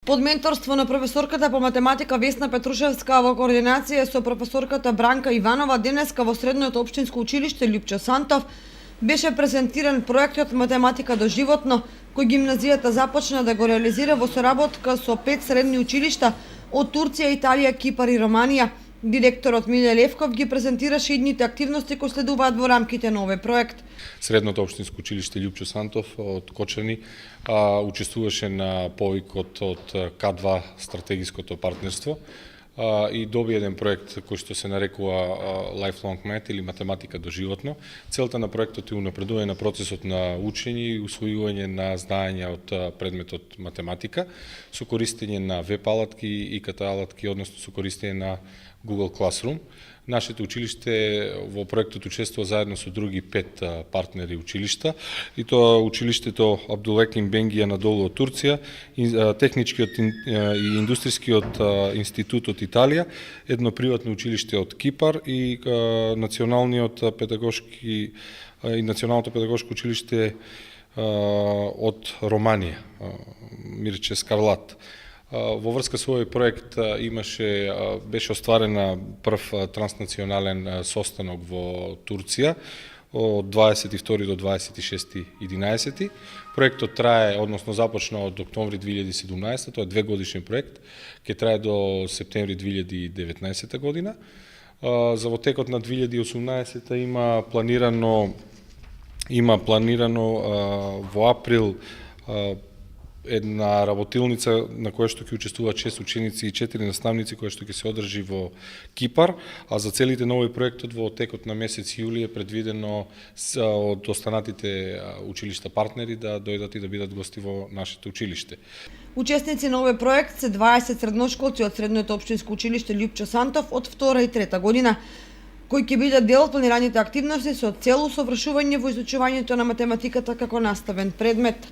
Под менторство на професорката по математика Весна Петрушевска во координација со професорката Бранка Иванова, денеска во Средното општинско училиште Лјупчо Сантов беше презентиран проектот Математика доживотно, кој гимназијата започна да го реализира во соработка со 5 средни училишта од Турција, Италија, Кипар и Романија. Директорот Миле Левков ги презентираше идните активности кои следуваат во рамките на овој проект. Средното општинско училиште Лјупчо Сантов од Кочани учествуваше на повикот од К2 стратегиското партнерство и доби еден проект кој што се нарекува Lifelong Math или математика доживотно. Целта на проектот е унапредување на процесот на учење и усвојување на знаења од предметот математика со користење на веб алатки и ИКТ алатки, односно со користење на Google Classroom. Нашето училиште во проектот учествува заедно со други 5 партнери училишта, и тоа училиштето Абдулеким Бенгија надолу од Турција, Техничкиот и индустријскиот институт од Италија, едно приватно училиште од Кипар и Националното педагошко училиште од Романија, Мирче Скарлат. Во врска со овој проект беше остварена прв транснационален состанок во Турција од 22 до 26.11. Проектот трае, односно започна од октомври 2017, тоа е 2-годишен проект, ќе трае до септември 2019 година. За во текот на 2018 има планирано во април една работилница на која што ќе учествуваат 6 ученици и 4 наставници, која што ќе се одржи во Кипар, а за целите на овој проектот во текот на месец јули е предвидено од останатите училишта партнери да дојдат и да бидат гости во нашето училиште. Учесници на овој проект се 20 средношколци од Средното општинско училиште Лјупчо Сантов од 2 и 3 година, кои ќе бидат дел од планираните активности со цел усовршување во изучувањето на математиката како наставен предмет.